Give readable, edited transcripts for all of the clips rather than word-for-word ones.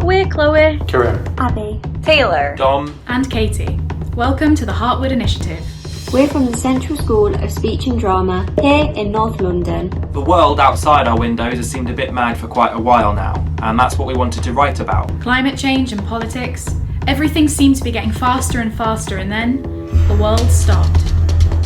We're Chloe, Karim, Abby, Taylor, Dom, and Katie. Welcome to the Heartwood Initiative. we're from the Central School of Speech and Drama here in North London. The world outside our windows has seemed a bit mad for quite a while now, and that's what we wanted to write about. Climate change and politics. Everything seemed to be getting faster and faster, and then the world stopped.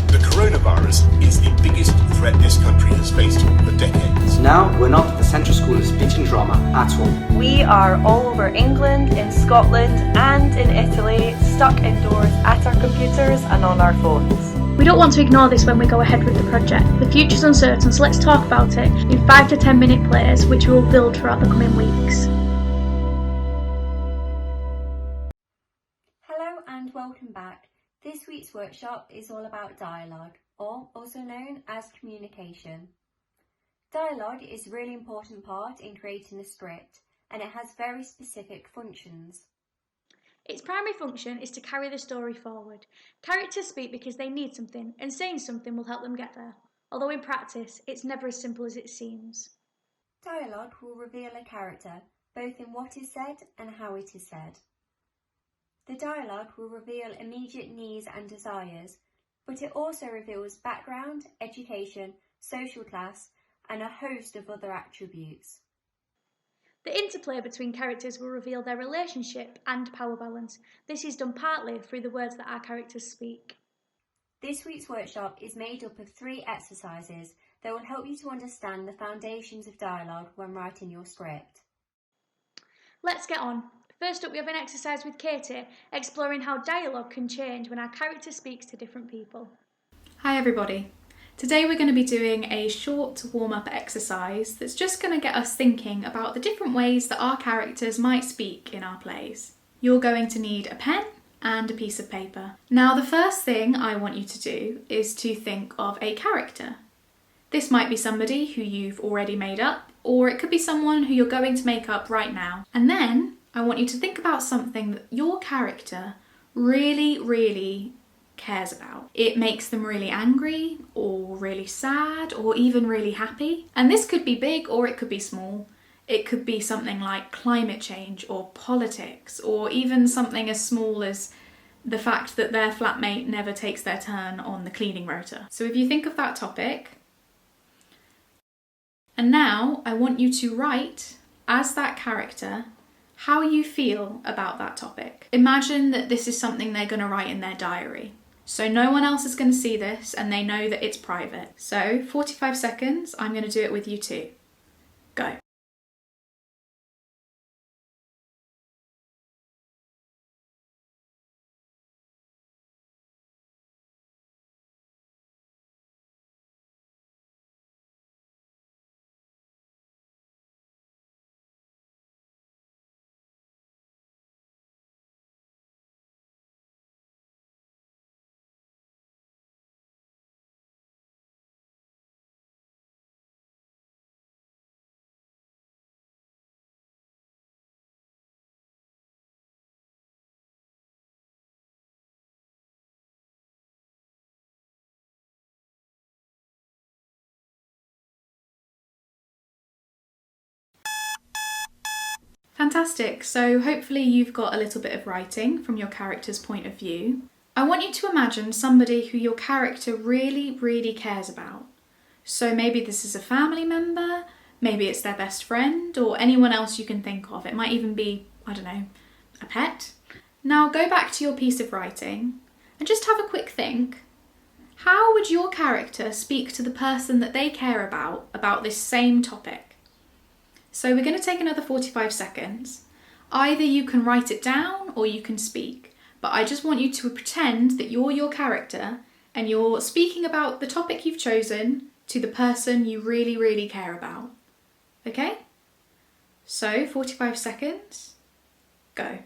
The coronavirus is the biggest threat this country has faced for decades. Now we're not at the Central School of Speech and Drama at all. we are all over England, in Scotland and in Italy, stuck indoors at our computers and on our phones. we don't want to ignore this when we go ahead with the project. The future's uncertain, so let's talk about it in 5 to 10 minute plays, which we will build throughout the coming weeks. Hello and welcome back. This week's workshop is all about dialogue, or also known as communication. Dialogue is a really important part in creating a script, and it has very specific functions. Its primary function is to carry the story forward. Characters speak because they need something, and saying something will help them get there. Although in practice, it's never as simple as it seems. Dialogue will reveal a character, both in what is said and how it is said. The dialogue will reveal immediate needs and desires, but it also reveals background, education, social class, and a host of other attributes. The interplay between characters will reveal their relationship and power balance. This is done partly through the words that our characters speak. This week's workshop is made up of 3 exercises that will help you to understand the foundations of dialogue when writing your script. Let's get on. First up, we have an exercise with Katie, exploring how dialogue can change when our character speaks to different people. Hi everybody. Today we're going to be doing a short warm-up exercise that's just going to get us thinking about the different ways that our characters might speak in our plays. You're going to need a pen and a piece of paper. Now the first thing I want you to do is to think of a character. This might be somebody who you've already made up, or it could be someone who you're going to make up right now. And then I want you to think about something that your character really cares about. It makes them really angry, or really sad, or even really happy. And this could be big or it could be small. It could be something like climate change or politics, or even something as small as the fact that their flatmate never takes their turn on the cleaning rota. So if you think of that topic, and now I want you to write, as that character, how you feel about that topic. Imagine that this is something they're going to write in their diary. So no one else is going to see this and they know that it's private. So 45 seconds, I'm going to do it with you too. Go. Fantastic, so hopefully you've got a little bit of writing from your character's point of view. I want you to imagine somebody who your character really cares about. So maybe this is a family member, maybe it's their best friend, or anyone else you can think of. It might even be, I don't know, a pet. Now go back to your piece of writing and just have a quick think. How would your character speak to the person that they care about this same topic? So we're going to take another 45 seconds. Either you can write it down or you can speak, but I just want you to pretend that you're your character and you're speaking about the topic you've chosen to the person you really care about. Okay? So 45 seconds, go.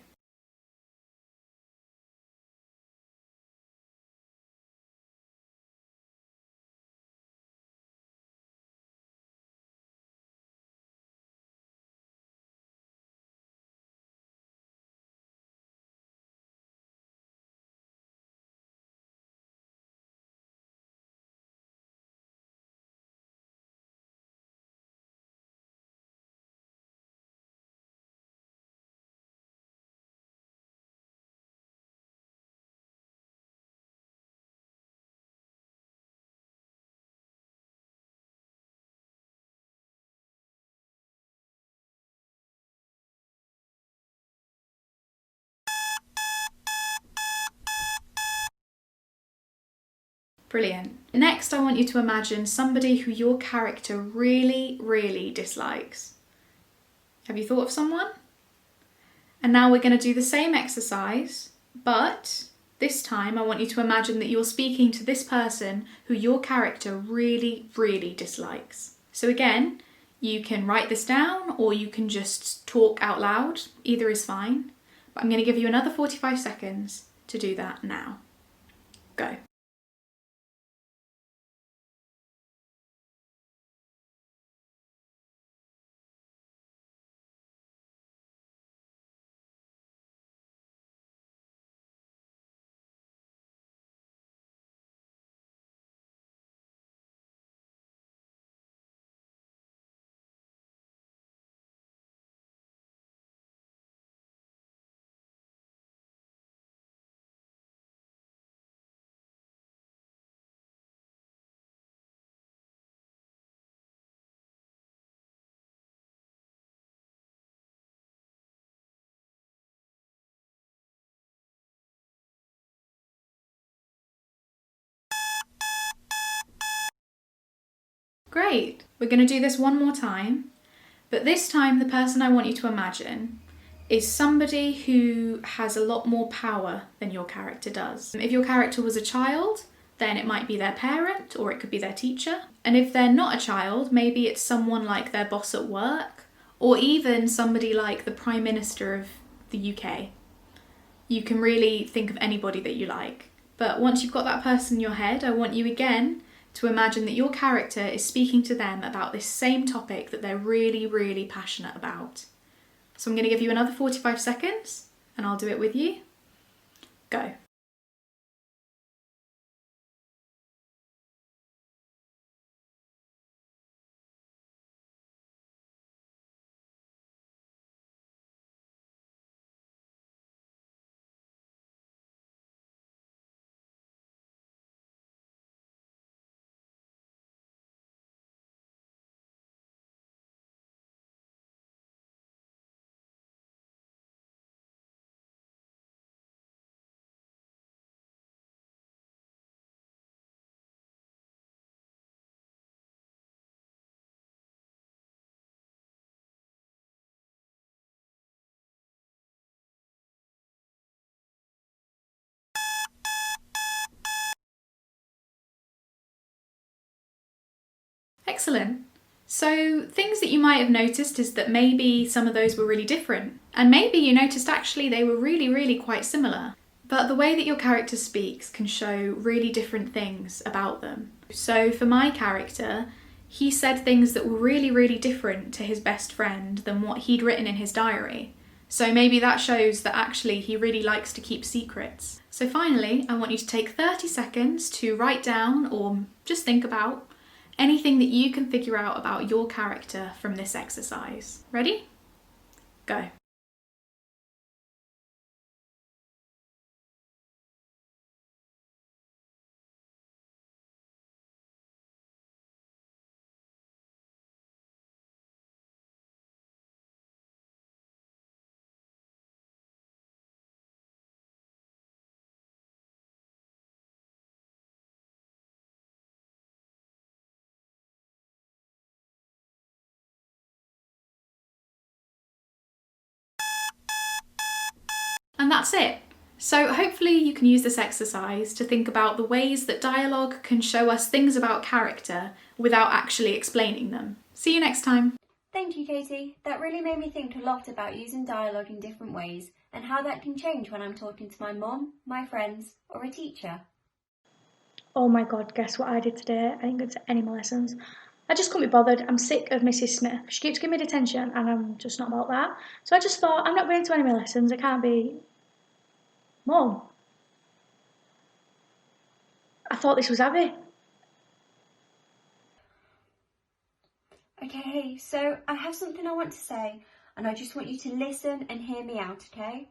Brilliant. Next, I want you to imagine somebody who your character really, really dislikes. Have you thought of someone? And now we're going to do the same exercise, but this time I want you to imagine that you're speaking to this person who your character really, really dislikes. So again, you can write this down or you can just talk out loud. Either is fine. But I'm going to give you another 45 seconds to do that now. Go. Great. We're going to do this one more time, but this time the person I want you to imagine is somebody who has a lot more power than your character does. If your character was a child, then it might be their parent or it could be their teacher. And if they're not a child, maybe it's someone like their boss at work or even somebody like the Prime Minister of the UK. You can really think of anybody that you like. But once you've got that person in your head, I want you again to imagine that your character is speaking to them about this same topic that they're really, really passionate about. So I'm going to give you another 45 seconds and I'll do it with you. Go. Excellent. So things that you might have noticed is that maybe some of those were really different. And maybe you noticed actually they were really, really quite similar. But the way that your character speaks can show really different things about them. So for my character, he said things that were really, really different to his best friend than what he'd written in his diary. So maybe that shows that actually he really likes to keep secrets. So finally, I want you to take 30 seconds to write down or just think about anything that you can figure out about your character from this exercise. Ready? Go. And that's it. So hopefully you can use this exercise to think about the ways that dialogue can show us things about character without actually explaining them. See you next time. Thank you, Katie. That really made me think a lot about using dialogue in different ways and how that can change when I'm talking to my mum, my friends, or a teacher. Oh my god, guess what I did today? I didn't go to any more lessons. I just couldn't be bothered. I'm sick of Mrs. Smith. She keeps giving me detention and I'm just not about that. So I just thought, I'm not going to any more lessons. I can't be... Mum. I thought this was Abby. Okay, so I have something I want to say and I just want you to listen and hear me out, okay?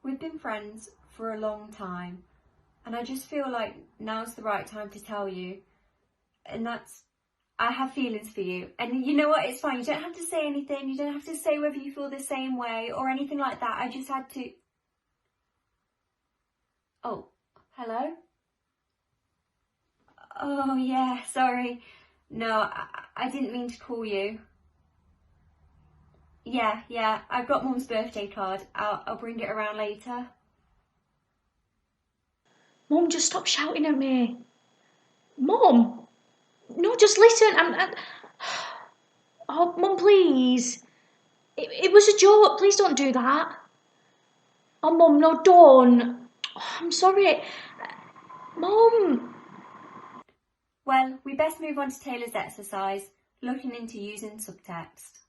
We've been friends for a long time and I just feel like now's the right time to tell you. And that's, I have feelings for you. And you know what, it's fine. You don't have to say anything. You don't have to say whether you feel the same way or anything like that. I just had to... Oh, hello? Oh yeah, sorry. No, I didn't mean to call you. Yeah, I've got Mum's birthday card. I'll bring it around later. Mum, just stop shouting at me. Mum! No, just listen. Oh, Mum, please. It was a joke. Please don't do that. Oh, Mum, no, don't. Oh, I'm sorry. Mum. Well, we best move on to Taylor's exercise, looking into using subtext.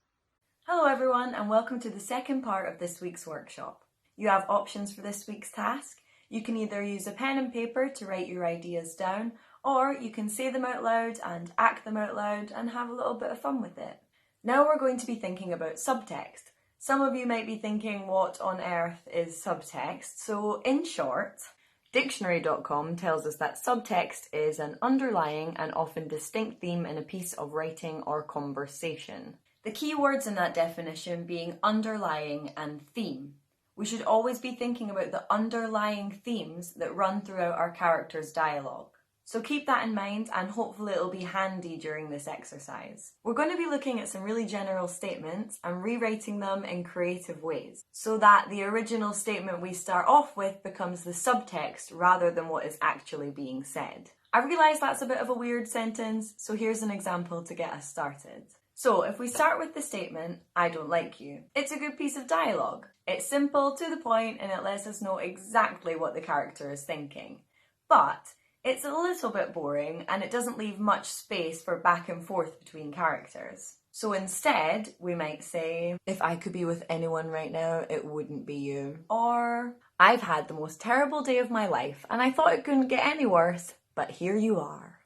Hello everyone and welcome to the second part of this week's workshop. You have options for this week's task. You can either use a pen and paper to write your ideas down, or you can say them out loud and act them out loud and have a little bit of fun with it. Now we're going to be thinking about subtext. Some of you might be thinking, what on earth is subtext? So in short, Dictionary.com tells us that subtext is an underlying and often distinct theme in a piece of writing or conversation. The key words in that definition being underlying and theme. We should always be thinking about the underlying themes that run throughout our character's dialogue. So keep that in mind and hopefully it'll be handy during this exercise. We're going to be looking at some really general statements and rewriting them in creative ways so that the original statement we start off with becomes the subtext rather than what is actually being said. I realise that's a bit of a weird sentence, so here's an example to get us started. So if we start with the statement, I don't like you, it's a good piece of dialogue. It's simple, to the point, and it lets us know exactly what the character is thinking. But it's a little bit boring and it doesn't leave much space for back and forth between characters. So instead, we might say, if I could be with anyone right now, it wouldn't be you. Or, I've had the most terrible day of my life and I thought it couldn't get any worse, but here you are.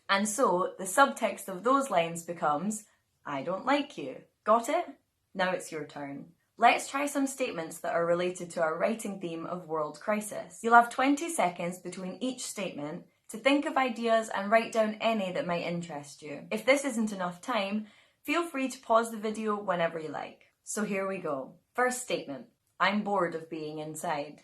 And so, the subtext of those lines becomes, I don't like you. Got it? Now it's your turn. Let's try some statements that are related to our writing theme of world crisis. You'll have 20 seconds between each statement to think of ideas and write down any that might interest you. If this isn't enough time, feel free to pause the video whenever you like. So here we go. First statement. I'm bored of being inside.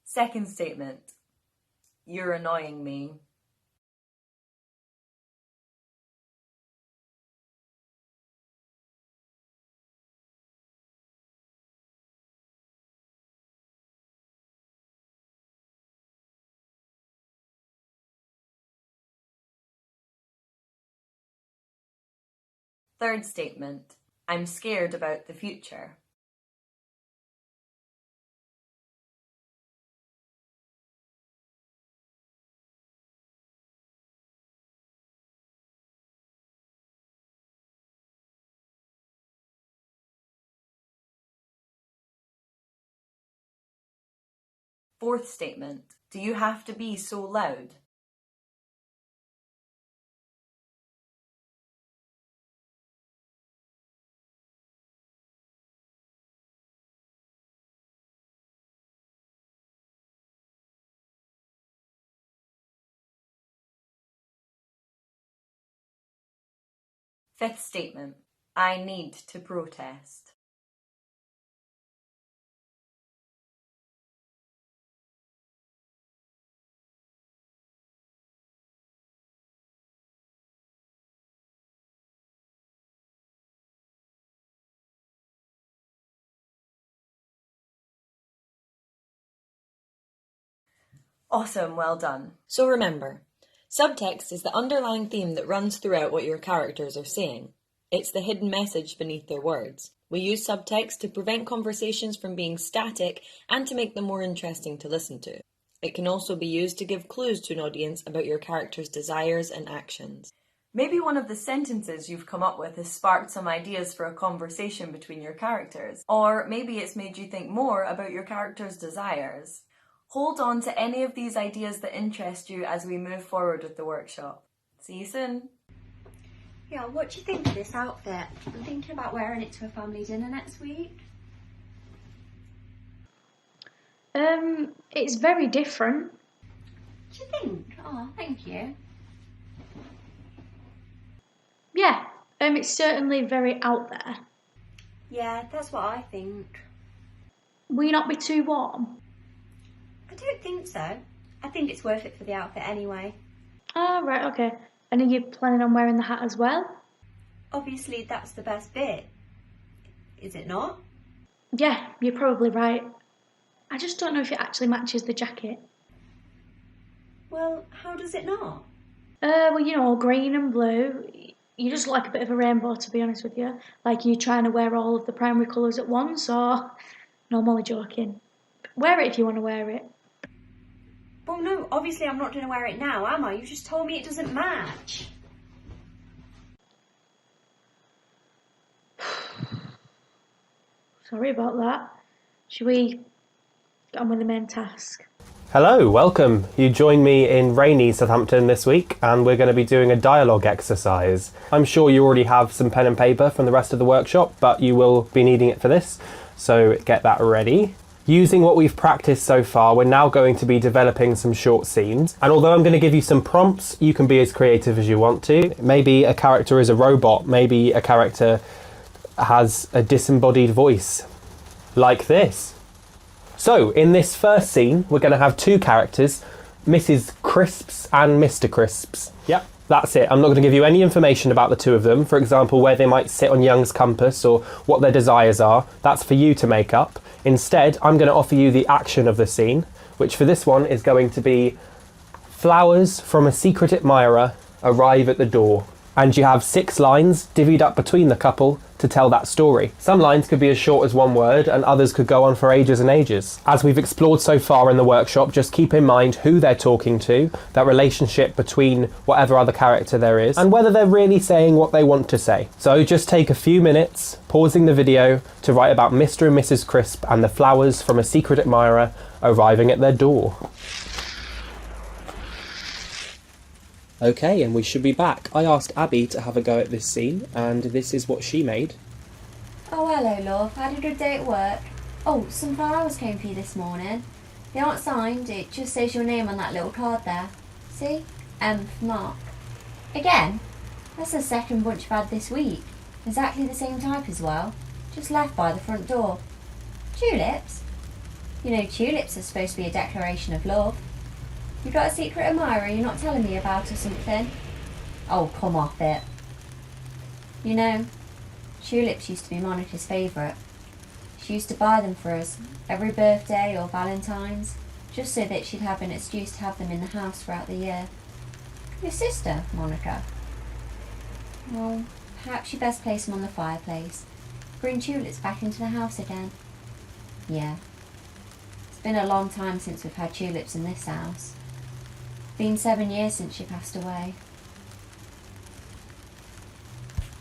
Second statement. You're annoying me. Third statement. I'm scared about the future. Fourth statement. Do you have to be so loud? Fifth statement. I need to protest. Awesome, well done. So remember, subtext is the underlying theme that runs throughout what your characters are saying. It's the hidden message beneath their words. We use subtext to prevent conversations from being static and to make them more interesting to listen to. It can also be used to give clues to an audience about your character's desires and actions. Maybe one of the sentences you've come up with has sparked some ideas for a conversation between your characters, or maybe it's made you think more about your character's desires. Hold on to any of these ideas that interest you as we move forward with the workshop. See you soon. Yeah, what do you think of this outfit? I'm thinking about wearing it to a family dinner next week. It's very different. Do you think? Oh, thank you. Yeah, it's certainly very out there. Yeah, that's what I think. Will you not be too warm? I don't think so. I think it's worth it for the outfit anyway. Ah, right, okay. And are you planning on wearing the hat as well? Obviously, that's the best bit. Is it not? Yeah, you're probably right. I just don't know if it actually matches the jacket. Well, how does it not? Well, you know, green and blue. You just look like a bit of a rainbow, to be honest with you. Like you're trying to wear all of the primary colours at once, or... No, I'm only joking. Wear it if you want to wear it. Well, no, obviously I'm not going to wear it now, am I? You just told me it doesn't match. Sorry about that. Should we get on with the main task? Hello, welcome. You joined me in rainy Southampton this week and we're going to be doing a dialogue exercise. I'm sure you already have some pen and paper from the rest of the workshop, but you will be needing it for this, so get that ready. Using what we've practiced so far, we're now going to be developing some short scenes. And although I'm going to give you some prompts, you can be as creative as you want to. Maybe a character is a robot, maybe a character has a disembodied voice, like this. So, in this first scene, we're going to have two characters, Mrs. Crisps and Mr. Crisps. Yep, that's it. I'm not going to give you any information about the two of them. For example, where they might sit on Young's compass or what their desires are. That's for you to make up. Instead, I'm going to offer you the action of the scene, which for this one is going to be flowers from a secret admirer arrive at the door. And you have 6 lines divvied up between the couple to tell that story. Some lines could be as short as 1 word and others could go on for ages and ages. As we've explored so far in the workshop, just keep in mind who they're talking to, that relationship between whatever other character there is, and whether they're really saying what they want to say. So just take a few minutes, pausing the video, to write about Mr. and Mrs. Crisp and the flowers from a secret admirer arriving at their door. Okay, and we should be back. I asked Abby to have a go at this scene, and this is what she made. Oh, hello, love. Had a good day at work. Oh, some flowers came for you this morning. They aren't signed, it just says your name on that little card there. See? M for Mark. Again? That's the second bunch I've had this week. Exactly the same type as well. Just left by the front door. Tulips? You know, tulips are supposed to be a declaration of love. You got a secret admirer you're not telling me about or something? Oh, come off it. You know, tulips used to be Monica's favourite. She used to buy them for us every birthday or Valentine's, just so that she'd have an excuse to have them in the house throughout the year. Your sister, Monica? Well, perhaps you best place them on the fireplace. Bring tulips back into the house again. Yeah. It's been a long time since we've had tulips in this house. Been 7 years since she passed away.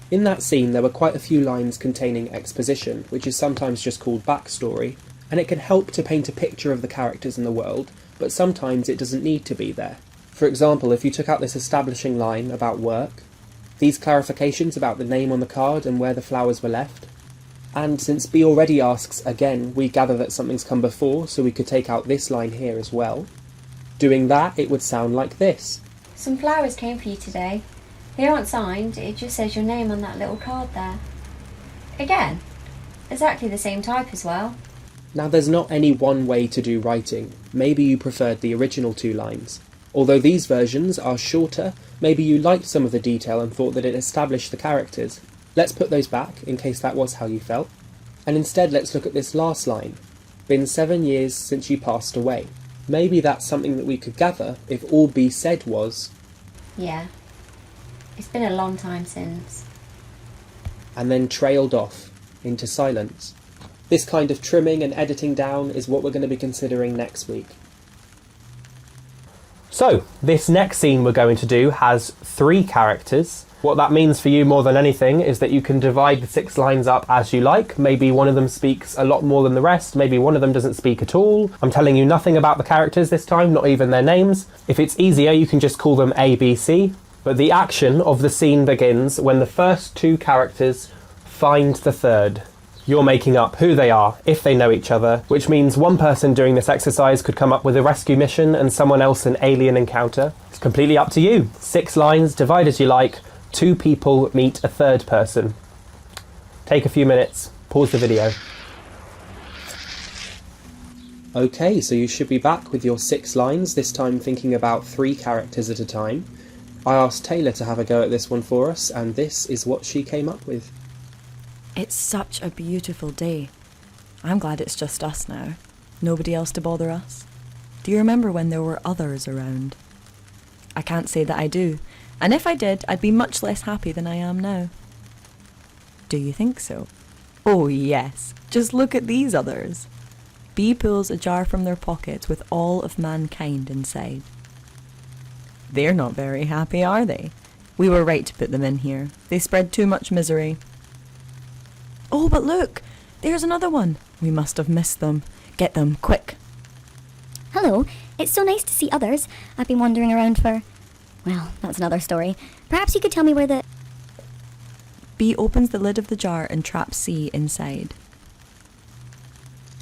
In that scene, there were quite a few lines containing exposition, which is sometimes just called backstory, and it can help to paint a picture of the characters in the world, but sometimes it doesn't need to be there. For example, if you took out this establishing line about work, these clarifications about the name on the card and where the flowers were left, and since B already asks again, we gather that something's come before, so we could take out this line here as well. Doing that, it would sound like this. Some flowers came for you today. They aren't signed, it just says your name on that little card there. Again, exactly the same type as well. Now there's not any one way to do writing. Maybe you preferred the original 2 lines. Although these versions are shorter, maybe you liked some of the detail and thought that it established the characters. Let's put those back, in case that was how you felt. And instead let's look at this last line. Been 7 years since you passed away. Maybe that's something that we could gather if all B said was... Yeah. It's been a long time since. And then trailed off into silence. This kind of trimming and editing down is what we're going to be considering next week. So, this next scene we're going to do has 3 characters. What that means for you more than anything is that you can divide the 6 lines up as you like. Maybe one of them speaks a lot more than the rest, maybe one of them doesn't speak at all. I'm telling you nothing about the characters this time, not even their names. If it's easier, you can just call them A, B, C. But the action of the scene begins when the first 2 characters find the third. You're making up who they are, if they know each other, which means one person doing this exercise could come up with a rescue mission and someone else an alien encounter. It's completely up to you. 6 lines, divide as you like. 2 people meet a third person. Take a few minutes, pause the video. Okay, so you should be back with your 6 lines, this time thinking about 3 characters at a time. I asked Taylor to have a go at this one for us, and this is what she came up with. It's such a beautiful day. I'm glad it's just us now. Nobody else to bother us. Do you remember when there were others around? I can't say that I do, and if I did, I'd be much less happy than I am now. Do you think so? Oh yes, just look at these others. B pulls a jar from their pocket with all of mankind inside. They're not very happy, are they? We were right to put them in here. They spread too much misery. Oh, but look! There's another one. We must have missed them. Get them, quick. Hello, it's so nice to see others. I've been wandering around for... Well, that's another story. Perhaps you could tell me where the... B opens the lid of the jar and traps C inside.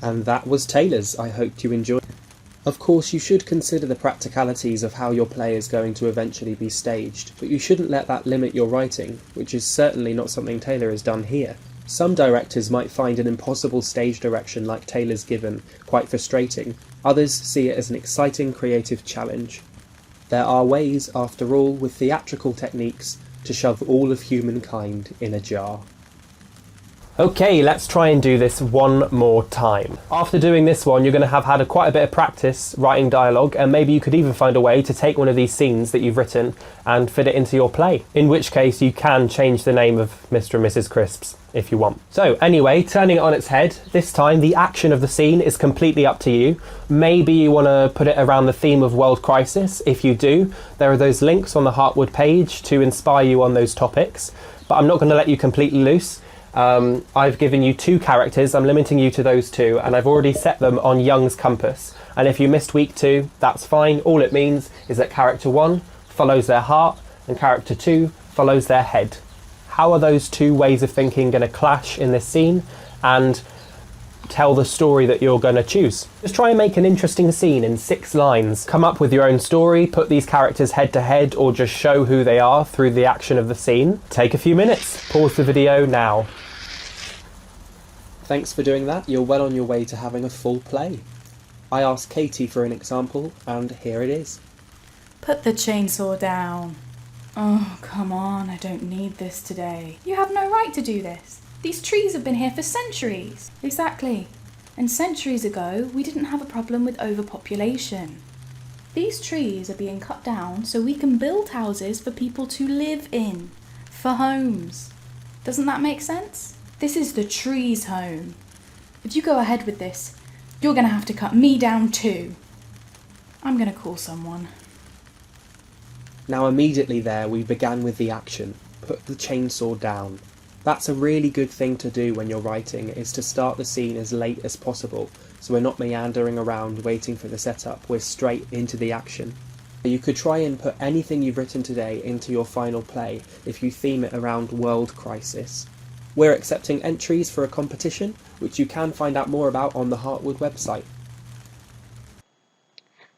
And that was Taylor's. I hoped you enjoyed it. Of course, you should consider the practicalities of how your play is going to eventually be staged, but you shouldn't let that limit your writing, which is certainly not something Taylor has done here. Some directors might find an impossible stage direction like Taylor's given quite frustrating. Others see it as an exciting creative challenge. There are ways, after all, with theatrical techniques, to shove all of humankind in a jar. Okay, let's try and do this one more time. After doing this one, you're going to have had quite a bit of practice writing dialogue, and maybe you could even find a way to take one of these scenes that you've written and fit it into your play. In which case, you can change the name of Mr. and Mrs. Crisps if you want. So anyway, turning it on its head, this time the action of the scene is completely up to you. Maybe you want to put it around the theme of World Crisis. If you do, there are those links on the Heartwood page to inspire you on those topics, but I'm not going to let you completely loose. I've given you 2 characters, I'm limiting you to those 2, and I've already set them on Young's compass. And if you missed week 2, that's fine. All it means is that character 1 follows their heart and character 2 follows their head. How are those 2 ways of thinking going to clash in this scene and tell the story that you're going to choose? Just try and make an interesting scene in 6 lines. Come up with your own story, put these characters head to head, or just show who they are through the action of the scene. Take a few minutes. Pause the video now. Thanks for doing that. You're well on your way to having a full play. I asked Katie for an example, and here it is. Put the chainsaw down. Oh, come on, I don't need this today. You have no right to do this. These trees have been here for centuries. Exactly. And centuries ago, we didn't have a problem with overpopulation. These trees are being cut down so we can build houses for people to live in. For homes. Doesn't that make sense? This is the tree's home. If you go ahead with this, you're going to have to cut me down too. I'm going to call someone. Now immediately there we began with the action. Put the chainsaw down. That's a really good thing to do when you're writing, is to start the scene as late as possible, so we're not meandering around waiting for the setup, we're straight into the action. You could try and put anything you've written today into your final play if you theme it around World Crisis. We're accepting entries for a competition, which you can find out more about on the Heartwood website.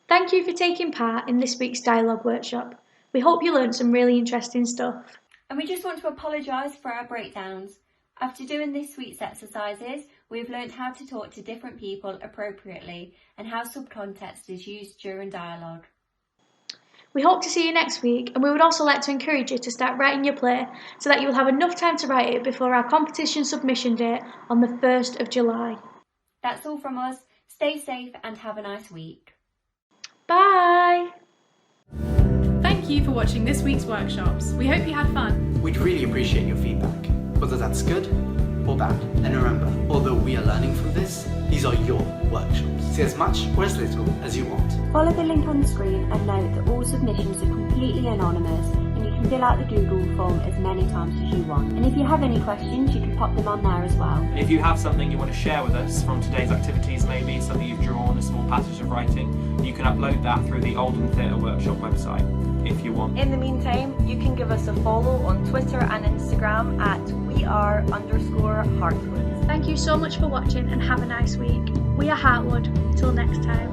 Thank you for taking part in this week's dialogue workshop. We hope you learned some really interesting stuff. And we just want to apologise for our breakdowns. After doing this week's exercises, we've learned how to talk to different people appropriately and how subcontext is used during dialogue. We hope to see you next week, and we would also like to encourage you to start writing your play so that you will have enough time to write it before our competition submission date on the 1st of July. That's all from us. Stay safe and have a nice week. Bye! Thank you for watching this week's workshops. We hope you had fun. We'd really appreciate your feedback, whether that's good or bad. And remember, although we are learning from this, these are your workshops. Say as much or as little as you want. Follow the link on the screen and note that all submissions are completely anonymous and you can fill out the Google form as many times as you want. And if you have any questions, you can pop them on there as well. If you have something you want to share with us from today's activities, maybe something you've drawn, a small passage of writing, you can upload that through the Oldham Theatre Workshop website if you want. In the meantime, you can give us a follow on Twitter and Instagram at @we_are_Heartwood. Thank you so much for watching and have a nice week. We are Heartwood. Till next time.